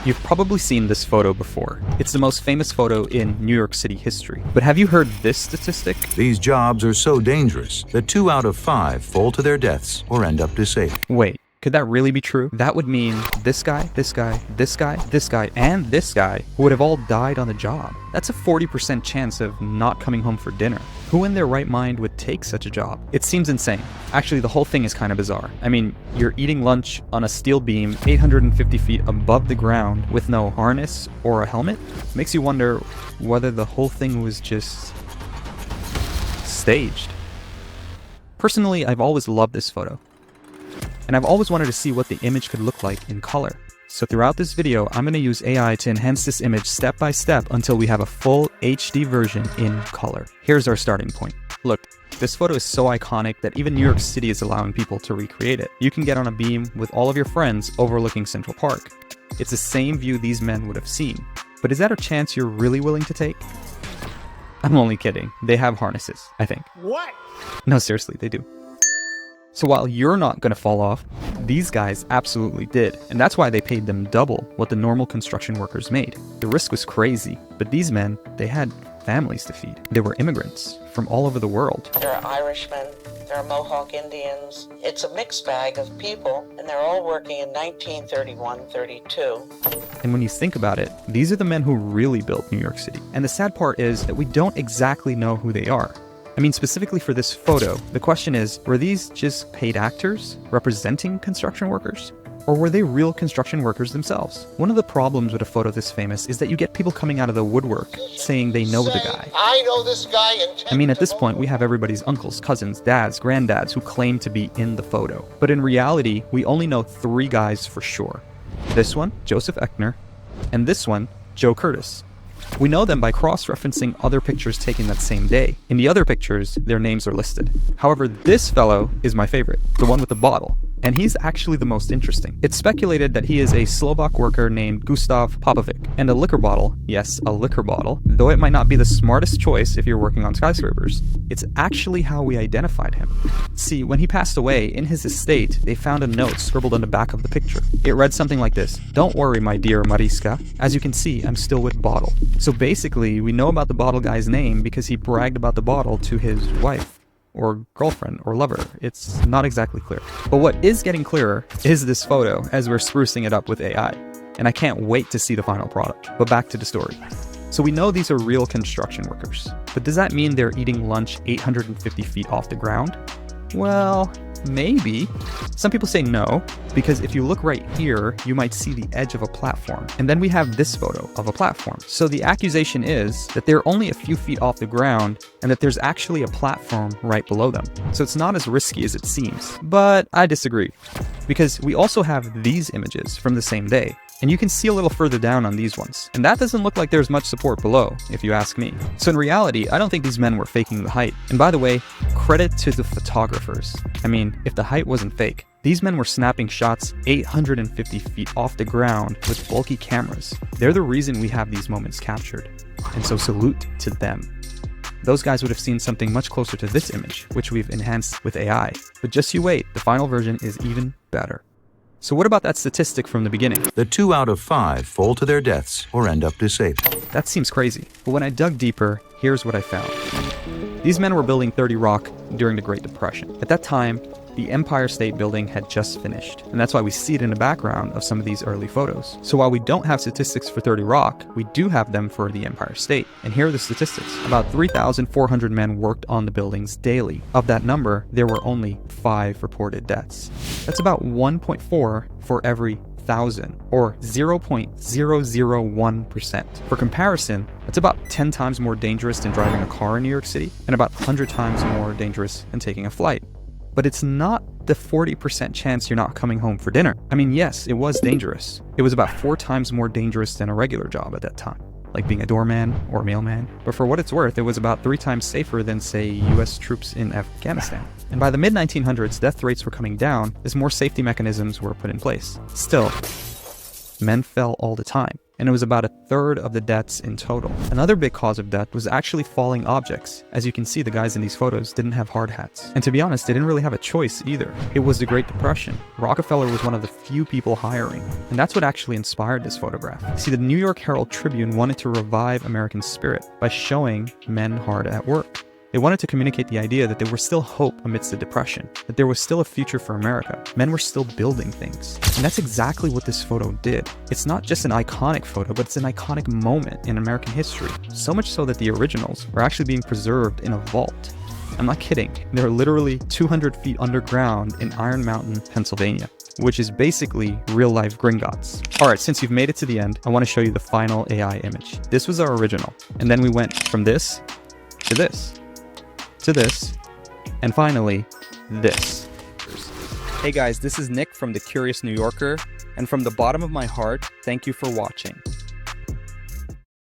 You've probably seen this photo before. It's the most famous photo in New York City history. But have you heard this statistic? These jobs are so dangerous that 2 out of 5 fall to their deaths or end up disabled. Wait, could that really be true? That would mean this guy, this guy, this guy, this guy, and this guy would have all died on the job. That's a 40% chance of not coming home for dinner. Who in their right mind would take such a job? It seems insane. Actually, the whole thing is kind of bizarre. I mean, you're eating lunch on a steel beam 850 feet above the ground with no harness or a helmet. Makes you wonder whether the whole thing was just staged. Personally, I've always loved this photo, and I've always wanted to see what the image could look like in color. So throughout this video, I'm going to use AI to enhance this image step by step until we have a full HD version in color. Here's our starting point. Look, this photo is so iconic that even New York City is allowing people to recreate it. You can get on a beam with all of your friends overlooking Central Park. It's the same view these men would have seen. But is that a chance you're really willing to take? I'm only kidding. They have harnesses, I think. What? No, seriously, they do. So while you're not gonna fall off, these guys absolutely did, and that's why they paid them double what the normal construction workers made. The risk was crazy, but these men, they had families to feed. They were immigrants from all over the world. There are Irishmen, there are Mohawk Indians. It's a mixed bag of people, and they're all working in 1931-32. And when you think about it, these are the men who really built New York City. And the sad part is that we don't exactly know who they are. I mean, specifically for this photo, the question is, were these just paid actors representing construction workers? Or were they real construction workers themselves? One of the problems with a photo this famous is that you get people coming out of the woodwork saying they know the guy. I know this guy. I mean, at this point, we have everybody's uncles, cousins, dads, granddads who claim to be in the photo. But in reality, we only know 3 guys for sure. This one, Joseph Eckner, and this one, Joe Curtis. We know them by cross-referencing other pictures taken that same day. In the other pictures, their names are listed. However, this fellow is my favorite, the one with the bottle, and he's actually the most interesting. It's speculated that he is a Slovak worker named Gustav Popovic, and a liquor bottle, yes, a liquor bottle, though it might not be the smartest choice if you're working on skyscrapers, it's actually how we identified him. See, when he passed away, in his estate, they found a note scribbled on the back of the picture. It read something like this: "Don't worry, my dear Mariska. As you can see, I'm still with bottle." So basically, we know about the bottle guy's name because he bragged about the bottle to his wife, or girlfriend, or lover. It's not exactly clear. But what is getting clearer is this photo as we're sprucing it up with AI. And I can't wait to see the final product. But back to the story. So we know these are real construction workers. But does that mean they're eating lunch 850 feet off the ground? Well, maybe. Some people say no, because if you look right here, you might see the edge of a platform. And then we have this photo of a platform. So the accusation is that they're only a few feet off the ground and that there's actually a platform right below them. So it's not as risky as it seems. But I disagree, because we also have these images from the same day. And you can see a little further down on these ones. And that doesn't look like there's much support below, if you ask me. So in reality, I don't think these men were faking the height. And by the way, credit to the photographers. I mean, if the height wasn't fake, these men were snapping shots 850 feet off the ground with bulky cameras. They're the reason we have these moments captured. And so salute to them. Those guys would have seen something much closer to this image, which we've enhanced with AI. But just you wait, the final version is even better. So what about that statistic from the beginning? That 2 out of 5 fall to their deaths or end up disabled. That seems crazy. But when I dug deeper, here's what I found. These men were building 30 Rock during the Great Depression. At that time, the Empire State Building had just finished, and that's why we see it in the background of some of these early photos. So while we don't have statistics for 30 Rock, we do have them for the Empire State. And here are the statistics. About 3,400 men worked on the buildings daily. Of that number, there were only 5 reported deaths. That's about 1.4 for every 1,000, or 0.001%. For comparison, that's about 10 times more dangerous than driving a car in New York City, and about 100 times more dangerous than taking a flight. But it's not the 40% chance you're not coming home for dinner. I mean, yes, it was dangerous. It was about 4 times more dangerous than a regular job at that time, like being a doorman or mailman. But for what it's worth, it was about 3 times safer than, say, US troops in Afghanistan. And by the mid-1900s, death rates were coming down as more safety mechanisms were put in place. Still, men fell all the time. and it was about 1/3 of the deaths in total. Another big cause of death was actually falling objects. As you can see, the guys in these photos didn't have hard hats. And to be honest, they didn't really have a choice either. It was the Great Depression. Rockefeller was one of the few people hiring, and that's what actually inspired this photograph. See, the New York Herald Tribune wanted to revive American spirit by showing men hard at work. They wanted to communicate the idea that there was still hope amidst the Depression, that there was still a future for America. Men were still building things. And that's exactly what this photo did. It's not just an iconic photo, but it's an iconic moment in American history. So much so that the originals are actually being preserved in a vault. I'm not kidding. They're literally 200 feet underground in Iron Mountain, Pennsylvania, which is basically real-life Gringotts. Alright, since you've made it to the end, I want to show you the final AI image. This was our original, and then we went from this, to this, to this, and finally, this. Hey guys, this is Nick from The Curious New Yorker, and from the bottom of my heart, thank you for watching.